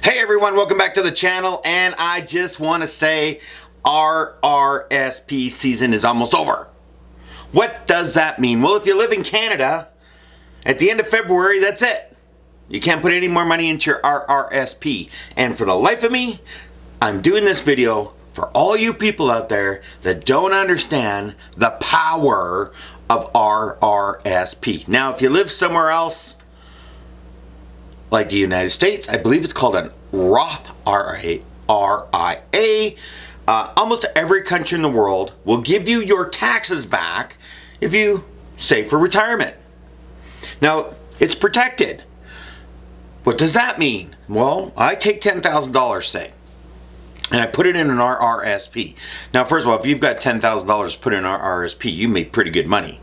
Hey everyone, welcome back to the channel, and I just want to say RRSP season is almost over. What does that mean? Well, if you live in Canada, at the end of February, that's it. You can't put any more money into your RRSP. And for the life of me, I'm doing this video for all you people out there that don't understand the power of RRSP. Now, if you live somewhere else, like the United States, I believe it's called an Roth RIA. Almost every country in the world will give you your taxes back if you save for retirement. Now, it's protected. What does that mean? Well, I take $10,000, say, and I put it in an RRSP. Now, first of all, if you've got $10,000 to put in an RRSP, you made pretty good money.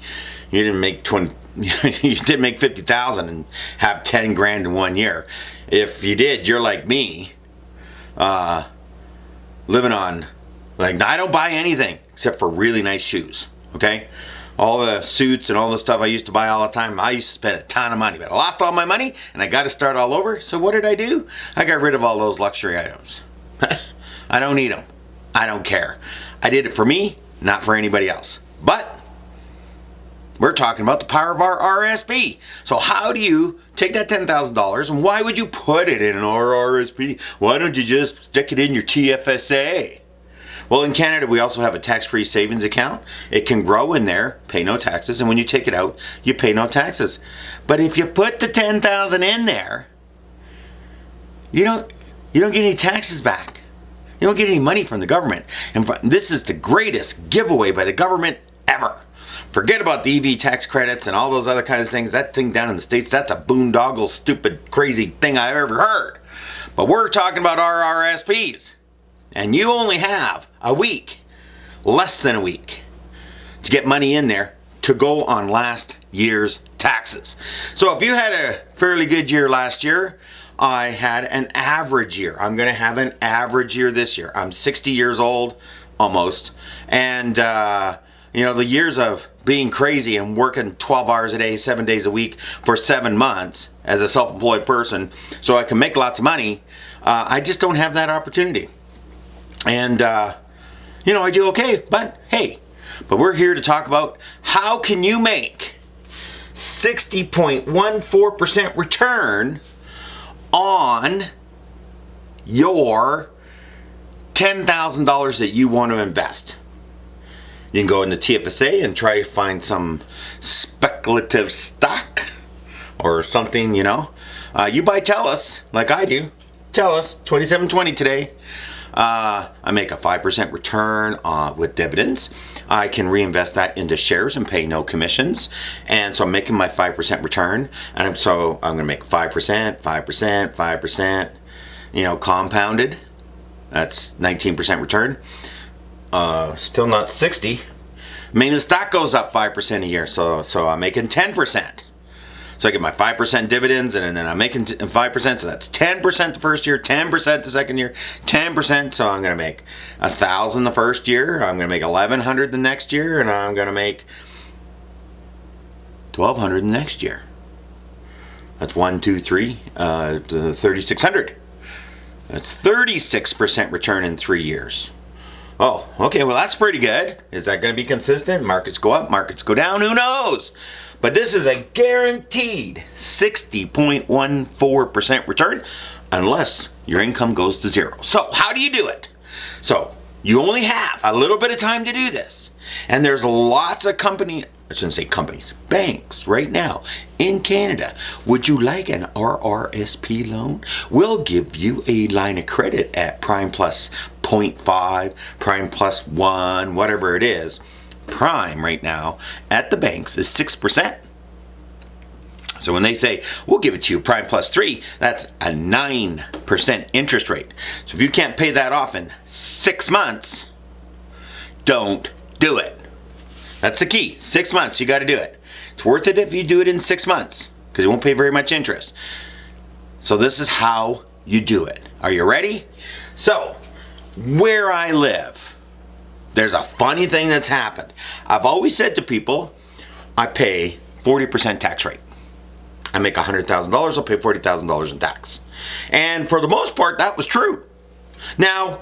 You didn't make you did make 50,000 and have 10 grand in 1 year. If you did, you're like me, living on, like, I don't buy anything except for really nice shoes, okay? All the suits and all the stuff I used to buy all the time, I used to spend a ton of money, but I lost all my money and I got to start all over. So what did I do? I got rid of all those luxury items. I don't need them. I don't care. I did it for me, not for anybody else. But we're talking about the power of our RRSP. So how do you take that $10,000 and why would you put it in an RRSP? Why don't you just stick it in your TFSA? Well, in Canada, we also have a tax-free savings account. It can grow in there, pay no taxes, and when you take it out, you pay no taxes. But if you put the $10,000 in there, you don't get any taxes back. You don't get any money from the government. And this is the greatest giveaway by the government ever. Forget about the EV tax credits and all those other kinds of things. That thing down in the States, that's a boondoggle, stupid, crazy thing I've ever heard. But we're talking about RRSPs. And you only have a week, less than a week, to get money in there to go on last year's taxes. So if you had a fairly good year last year, I had an average year. I'm going to have an average year this year. I'm 60 years old, almost. And, you know, the years of being crazy and working 12 hours a day, 7 days a week for 7 months as a self-employed person so I can make lots of money, I just don't have that opportunity. And, you know, I do okay, but hey, but we're here to talk about how can you make 60.14% return on your $10,000 that you want to invest. You can go into TFSA and try to find some speculative stock or something, you know. You buy TELUS, like I do. TELUS, 27.20 today. I make a 5% return with dividends. I can reinvest that into shares and pay no commissions. And so I'm making my 5% return. And so I'm going to make 5%, 5%, 5%, you know, compounded. That's 19% return. Still not 60. I mean, the stock goes up 5% a year, so I'm making 10%. So I get my 5% dividends, and then I'm making 5%, so that's 10% the first year, 10% the second year, 10%. So I'm going to make $1,000 the first year. I'm going to make $1,100 the next year, and I'm going to make $1,200 the next year. That's 1, 2, 3, 3,600. That's 36% return in 3 years. Oh, okay, well that's pretty good. Is that going to be consistent? Markets go up, markets go down, who knows? But this is a guaranteed 60.14% return unless your income goes to zero. So how do you do it? So you only have a little bit of time to do this. And there's lots of banks right now in Canada. Would you like an RRSP loan? We'll give you a line of credit at Prime Plus 0.5, Prime Plus 1, whatever it is. Prime right now at the banks is 6%. So when they say, we'll give it to you Prime Plus 3, that's a 9% interest rate. So if you can't pay that off in 6 months, don't do it. That's the key. 6 months, you got to do it. It's worth it if you do it in 6 months because you won't pay very much interest. So this is how you do it. Are you ready? So where I live, there's a funny thing that's happened. I've always said to people, I pay 40% tax rate. I make $100,000, I'll pay $40,000 in tax. And for the most part, that was true. Now,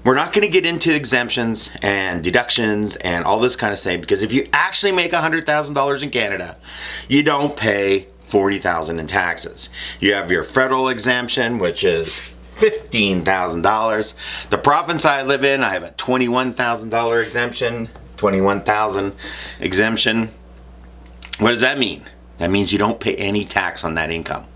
we're not going to get into exemptions and deductions and all this kind of stuff, because if you actually make $100,000 in Canada, you don't pay $40,000 in taxes. You have your federal exemption, which is $15,000. The province I live in, I have a $21,000 exemption. 21,000 exemption. What does that mean? That means you don't pay any tax on that income.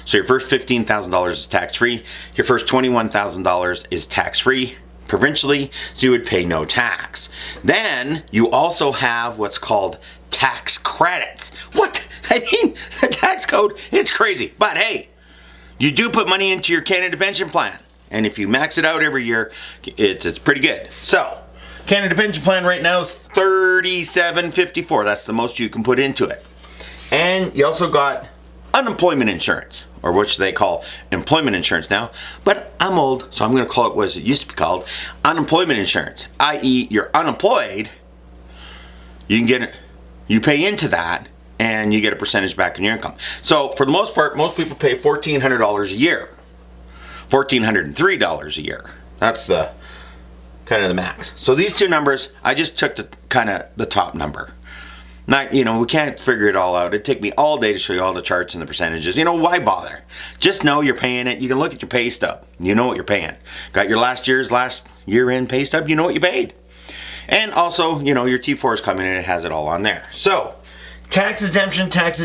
So your first $15,000 is tax-free. Your first $21,000 is tax-free provincially, so you would pay no tax. Then you also have what's called tax credits. What? I mean, the tax code, it's crazy. But hey, you do put money into your Canada pension plan. And if you max it out every year, it's pretty good. So, Canada pension plan right now is $37.54. That's the most you can put into it. And you also got unemployment insurance, or which they call employment insurance now. But I'm old, so I'm going to call it what it used to be called, unemployment insurance. I.e., you're unemployed, you can get it, you pay into that, and you get a percentage back on your income. So for the most part, most people pay $1,400 a year. $1,403 a year. That's the kind of the max. So these two numbers, I just took the kind of the top number. Not, we can't figure it all out. It'd take me all day to show you all the charts and the percentages. Why bother? Just know you're paying it. You can look at your pay stub. You know what you're paying. Got your last year-end pay stub. You know what you paid. And also, your T4 is coming in. It has it all on there. So, tax exemption, tax,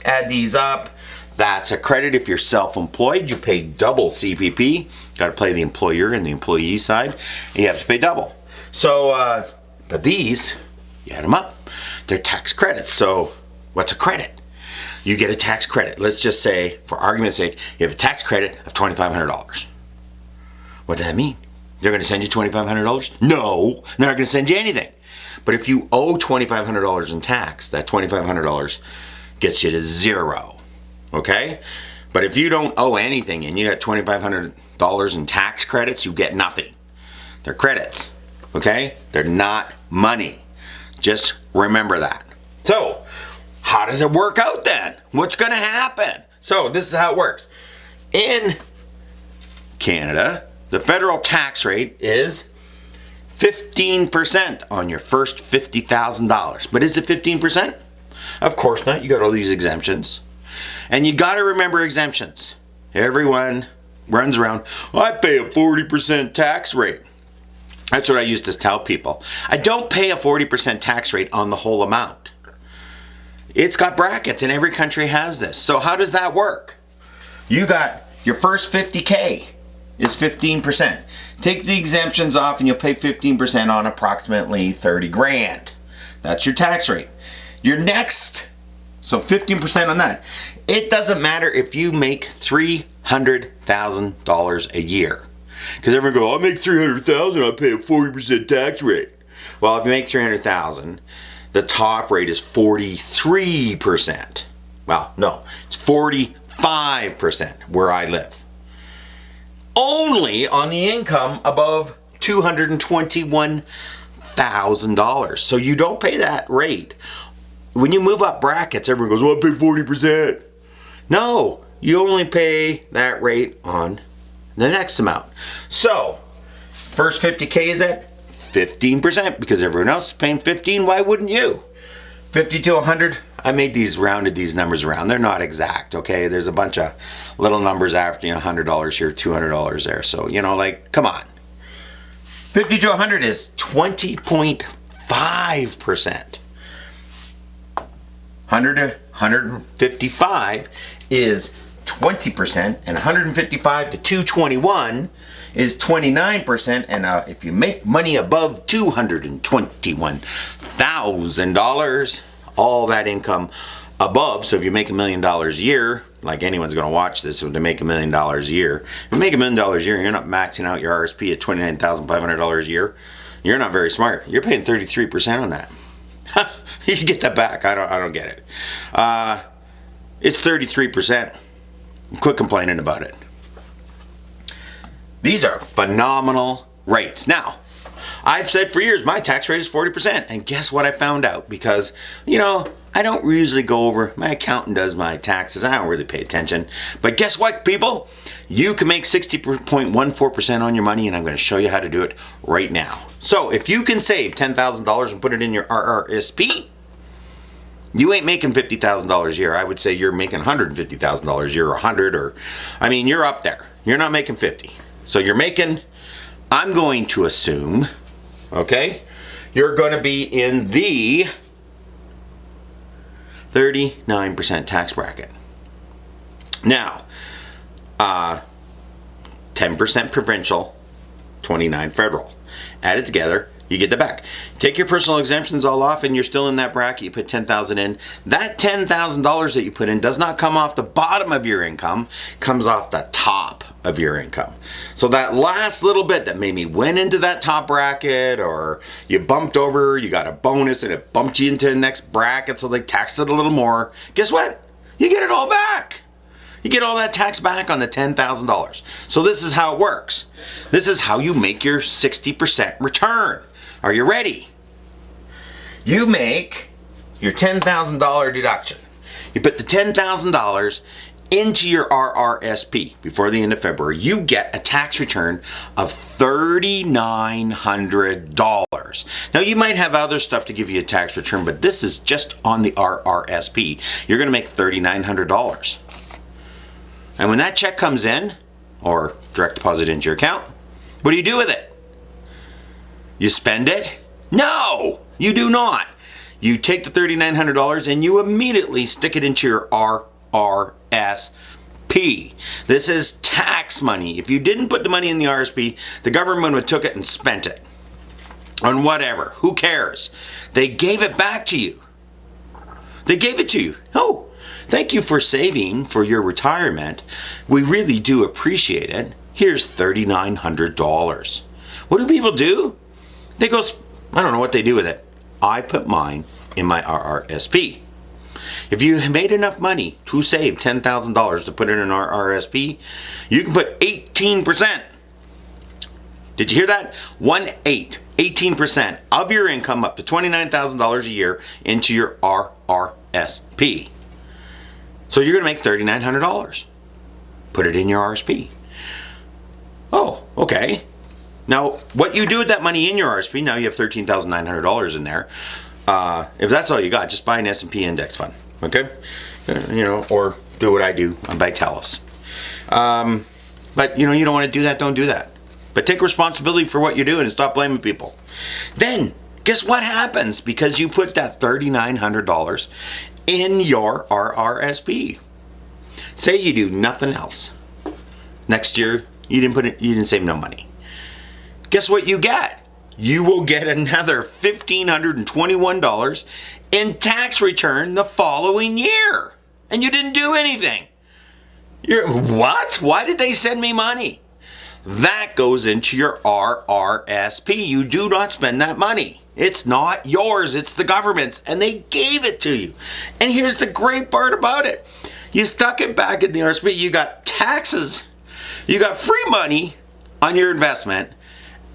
add these up. That's a credit if you're self-employed. You pay double CPP. Got to play the employer and the employee side. And you have to pay double. So, but these, you add them up. They're tax credits. So, what's a credit? You get a tax credit. Let's just say, for argument's sake, you have a tax credit of $2,500. What does that mean? They're going to send you $2,500? No, they're not going to send you anything. But if you owe $2,500 in tax, that $2,500 gets you to zero. Okay? But if you don't owe anything and you got $2,500 in tax credits, you get nothing. They're credits. Okay? They're not money. Just remember that. So, how does it work out then? What's going to happen? So, this is how it works. In Canada, the federal tax rate is 15% on your first $50,000. But is it 15%? Of course not. You got all these exemptions. And you got to remember exemptions. Everyone runs around, I pay a 40% tax rate. That's what I used to tell people. I don't pay a 40% tax rate on the whole amount. It's got brackets, and every country has this. So how does that work? You got your first 50K is 15%. Take the exemptions off and you'll pay 15% on approximately 30 grand. That's your tax rate. Your next, so 15% on that. It doesn't matter if you make $300,000 a year. Because everyone goes, I make $300,000, I pay a 40% tax rate. Well, if you make $300,000, the top rate is 43%. Well, no, it's 45% where I live. Only on the income above $221,000. So you don't pay that rate. When you move up brackets, everyone goes, well, I pay 40%. No, you only pay that rate on the next amount. So, first 50K is at 15% because everyone else is paying 15. Why wouldn't you? 50 to 100, I made these, rounded these numbers around. They're not exact, okay? There's a bunch of little numbers after, $100 here, $200 there. So, come on. 50 to 100 is 20.5%. 100 to 155 is 20%, and 155 to 221 is 29%, and if you make money above $221,000, all that income above, so if you make $1 million a year, like anyone's going to watch this, when they make $1 million a year, if you make $1 million a year, you're not maxing out your RRSP at $29,500 a year, you're not very smart. You're paying 33% on that. You should get that back. I don't get it. It's 33%. Quit complaining about it. These are phenomenal rates. Now, I've said for years my tax rate is 40%. And guess what I found out? Because, I don't usually go over, my accountant does my taxes. I don't really pay attention. But guess what, people? You can make 60.14% on your money, and I'm going to show you how to do it right now. So if you can save $10,000 and put it in your RRSP, you ain't making $50,000 a year. I would say you're making $150,000 a year, or 100, or, you're up there. You're not making 50. So you're making, I'm going to assume, okay, you're going to be in the 39% tax bracket. Now, 10% provincial, 29 federal. Add it together, you get the back. Take your personal exemptions all off and you're still in that bracket. You put $10,000 in. That $10,000 that you put in does not come off the bottom of your income, comes off the top of your income. So that last little bit that maybe went into that top bracket, or you bumped over, you got a bonus and it bumped you into the next bracket, so they taxed it a little more. Guess what? You get it all back. You get all that tax back on the $10,000. So this is how it works. This is how you make your 60% return. Are you ready? You make your $10,000 deduction. You put the $10,000 into your RRSP before the end of February. You get a tax return of $3,900. Now you might have other stuff to give you a tax return, but this is just on the RRSP. You're going to make $3,900. And when that check comes in, or direct deposit into your account, what do you do with it? You spend it? No, you do not. You take the $3,900 and you immediately stick it into your RRSP. This is tax money. If you didn't put the money in the RRSP, the government would have took it and spent it on whatever. Who cares? They gave it back to you. They gave it to you. Oh, thank you for saving for your retirement. We really do appreciate it. Here's $3,900. What do people do? They go, I don't know what they do with it. I put mine in my RRSP. If you made enough money to save $10,000 to put in an RRSP, you can put 18%. Did you hear that? 18% of your income, up to $29,000 a year, into your RRSP. So you're going to make $3,900. Put it in your RRSP. Oh, okay. Now, what you do with that money in your RRSP, now you have $13,900 in there. If that's all you got, just buy an S&P index fund, okay? Or do what I do, I buy Talos. But, you don't want to do that, don't do that. But take responsibility for what you're doing and stop blaming people. Then, guess what happens because you put that $3,900 in your RRSP? Say you do nothing else. Next year, you didn't save no money. Guess what you get? You will get another $1,521 in tax return the following year. And you didn't do anything. What? Why did they send me money? That goes into your RRSP. You do not spend that money. It's not yours, it's the government's, and they gave it to you. And here's the great part about it. You stuck it back in the RRSP, you got taxes, you got free money on your investment,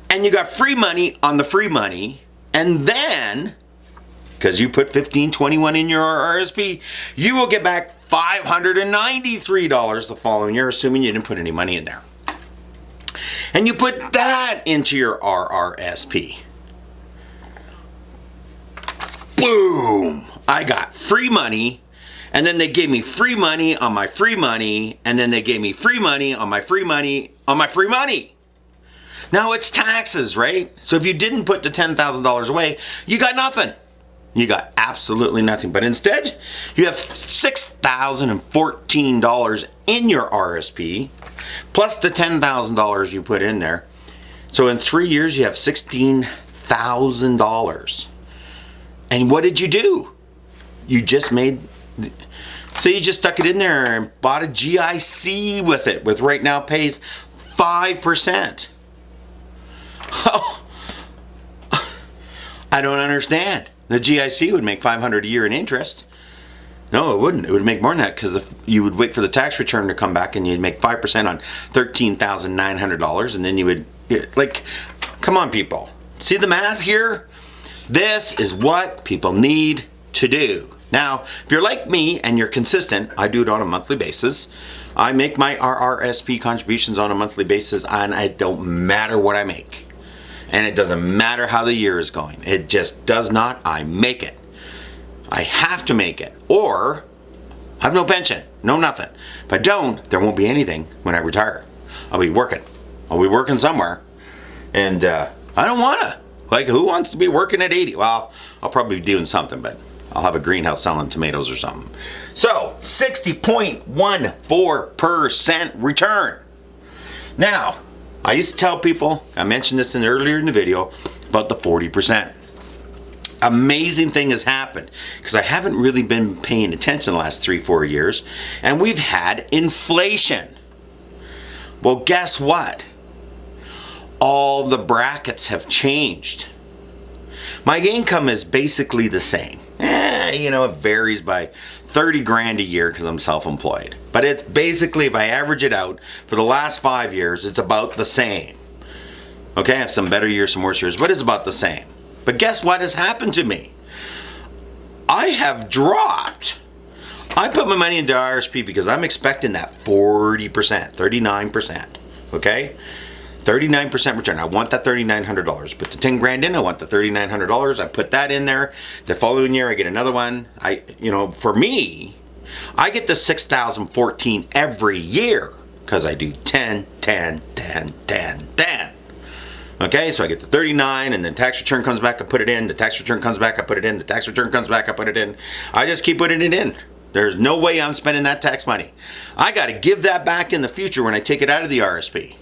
and you got free money on the free money, and then, because you put $1,521 in your RRSP, you will get back $593 the following year, assuming you didn't put any money in there. And you put that into your RRSP. Boom! I got free money, and then they gave me free money on my free money, and then they gave me free money on my free money on my free money. Now it's taxes, right? So if you didn't put the $10,000 away, you got nothing. You got absolutely nothing. But instead, you have $6,014 in your RRSP, plus the $10,000 you put in there. So in 3 years, you have $16,000. And what did you do? You just you just stuck it in there and bought a GIC with it, with right now pays 5%. Oh, I don't understand. The GIC would make $500 a year in interest. No, it wouldn't. It would make more than that because you would wait for the tax return to come back and you'd make 5% on $13,900, and then you would, come on, people. See the math here? This is what people need to do. Now, if you're like me and you're consistent, I do it on a monthly basis. I make my RRSP contributions on a monthly basis, and it don't matter what I make. And it doesn't matter how the year is going. It just does not. I make it. I have to make it, or I have no pension, no nothing. If I don't, there won't be anything when I retire. I'll be working. I'll be working somewhere, and I don't wanna. Like, who wants to be working at 80? Well, I'll probably be doing something, but I'll have a greenhouse selling tomatoes or something. So, 60.14% return. Now, I used to tell people, I mentioned this earlier in the video, about the 40%. Amazing thing has happened, because I haven't really been paying attention the last 3-4 years, and we've had inflation. Well, guess what? All the brackets have changed. My income is basically the same. It varies by 30 grand a year because I'm self-employed. But it's basically, if I average it out, for the last 5 years, it's about the same. Okay, I have some better years, some worse years, but it's about the same. But guess what has happened to me? I have dropped. I put my money into RRSP because I'm expecting that 40%, 39%. Okay? 39% return. I want that $3,900. Put the 10 grand in, I want the $3,900. I put that in there. The following year I get another one. For me, I get the 6,014 every year because I do 10, 10, 10, 10, 10. Okay, so I get the 39, and then tax return comes back, I put it in. The tax return comes back, I put it in. The tax return comes back, I put it in. I just keep putting it in. There's no way I'm spending that tax money. I got to give that back in the future when I take it out of the RSP.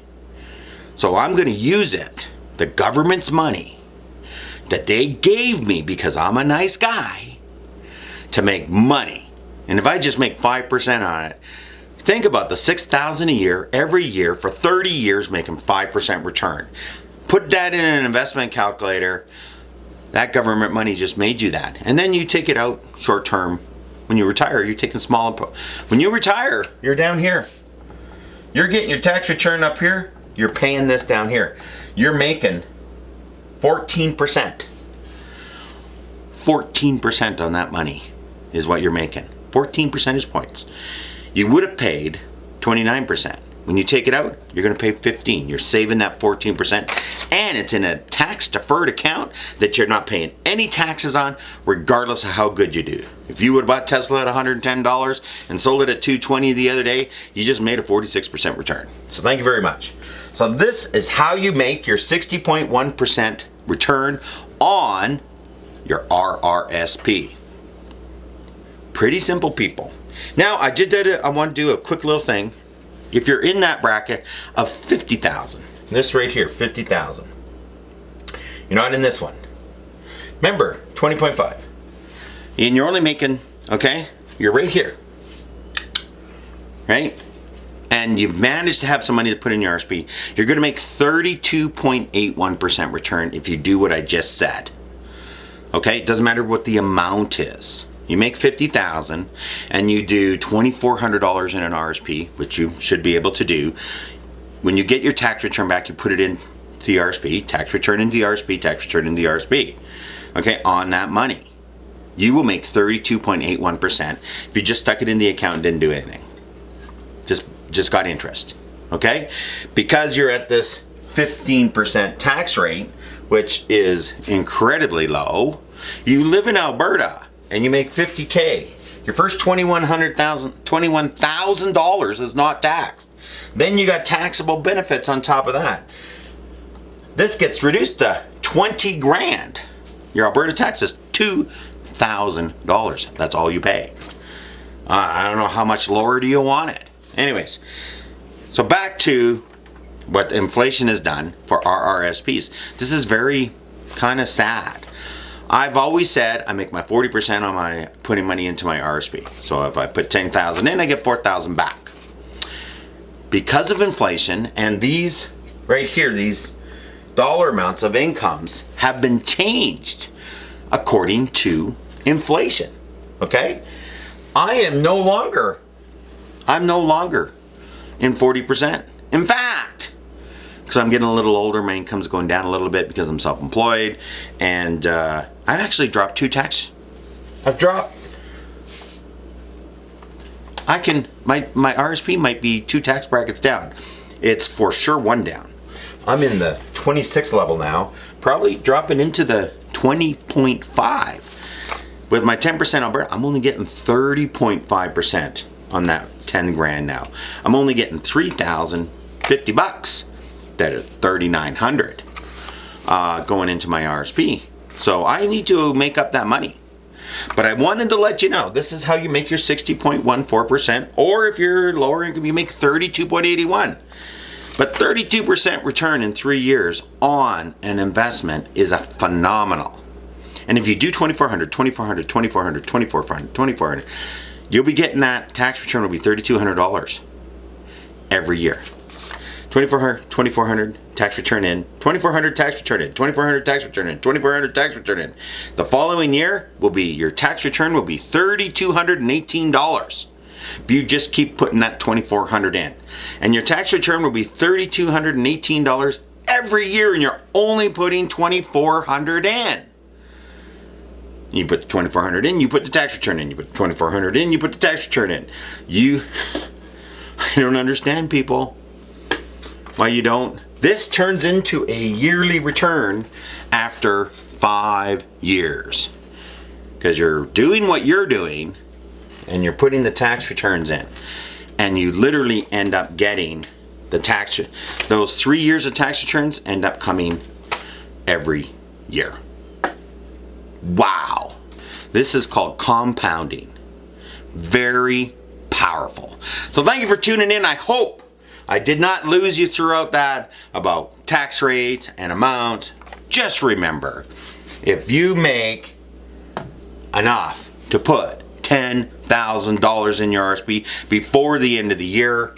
So I'm going to use it, the government's money that they gave me because I'm a nice guy, to make money. And if I just make 5% on it, think about the $6,000 a year, every year for 30 years, making 5% return. Put that in an investment calculator. That government money just made you that. And then you take it out short term. When you retire, you're taking small. When you retire, you're down here. You're getting your tax return up here. You're paying this down here. You're making 14%. 14% on that money is what you're making. 14 percentage points. You would have paid 29%. When you take it out, you're going to pay 15. You're saving that 14%, and it's in a tax deferred account that you're not paying any taxes on, regardless of how good you do. If you would have bought Tesla at $110 and sold it at $220 the other day, you just made a 46% return. So thank you very much. So this is how you make your 60.1% return on your RRSP. Pretty simple, people. Now, I want to do a quick little thing. If you're in that bracket of 50,000, this right here, 50,000. You're not in this one. Remember, 20.5. And you're only making, okay, you're right here. Right? And you've managed to have some money to put in your RSP. You're going to make 32.81% return if you do what I just said. Okay? It doesn't matter what the amount is. You make 50,000 and you do $2,400 in an RSP, which you should be able to do. When you get your tax return back, you put it in the RSP, tax return into the RSP, tax return into the RSP. Okay, on that money. You will make 32.81% if you just stuck it in the account and didn't do anything. Just got interest. Okay? Because you're at this 15% tax rate, which is incredibly low. You live in Alberta and you make $50K. Your first $21,000 is not taxed. Then you got taxable benefits on top of that. This gets reduced to 20 grand. Your Alberta tax is $2,000. That's all you pay. I don't know how much lower do you want it. Anyways, so back to what inflation has done for RRSPs. This is very kind of sad. I've always said I make my 40% on my putting money into my RSP. So if I put 10,000 in, I get 4,000 back. Because of inflation, and these right here, these dollar amounts of incomes have been changed according to inflation. Okay? I'm no longer in 40%. In fact, because I'm getting a little older. My income's going down a little bit because I'm self-employed, and I've actually dropped 2 tax. My RSP might be 2 tax brackets down. It's for sure 1 down. I'm in the 26 level now, probably dropping into the 20.5. With my 10% Alberta, I'm only getting 30.5% on that 10 grand now. I'm only getting $3,050 that are $3,900 going into my RSP. So I need to make up that money. But I wanted to let you know, this is how you make your 60.14%, or if you're lower income, you make 32.81. But 32% return in 3 years on an investment is a phenomenal. And if you do 2,400, 2,400, 2,400, 2,400, 2,400, you'll be getting that tax return will be $3,200 every year. 2,400, 2,400 tax return in, 2,400 tax return in, 2,400 tax return in, 2,400 tax return in. The following year will be, your tax return will be $3,218. If you just keep putting that 2,400 in. And your tax return will be $3,218 every year, and you're only putting 2,400 in. You put the 2,400 in, you put the tax return in. You put the 2,400 in, you put the tax return in. I don't understand, people. Why you don't? This turns into a yearly return after 5 years. Because you're doing what you're doing, and you're putting the tax returns in. And you literally end up getting the tax, those 3 years of tax returns end up coming every year. Wow. This is called compounding. Very powerful. So thank you for tuning in. I hope I did not lose you throughout that about tax rates and amount. Just remember, if you make enough to put $10,000 in your RSP before the end of the year,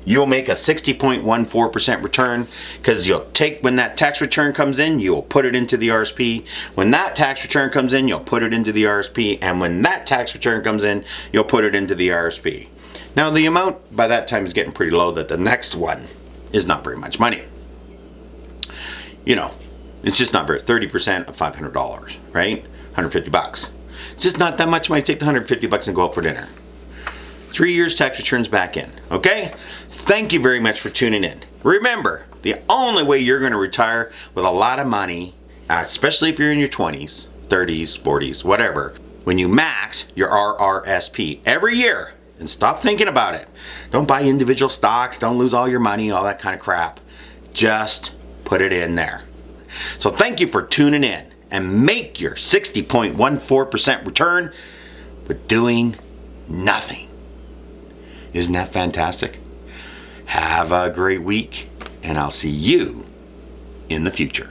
you'll make a 60.14% return, because you'll take, when that tax return comes in, you'll put it into the RSP. When that tax return comes in, you'll put it into the RSP. And when that tax return comes in, you'll put it into the RSP. Now the amount by that time is getting pretty low that the next one is not very much money. You know, it's just not very, 30% of $500, right? $150. It's just not that much money. Take the $150 and go out for dinner. 3 years tax returns back in, okay? Thank you very much for tuning in. Remember, the only way you're gonna retire with a lot of money, especially if you're in your 20s, 30s, 40s, whatever, when you max your RRSP every year, and stop thinking about it. Don't buy individual stocks, don't lose all your money, all that kind of crap. Just put it in there. So thank you for tuning in, and make your 60.14% return with doing nothing. Isn't that fantastic? Have a great week, and I'll see you in the future.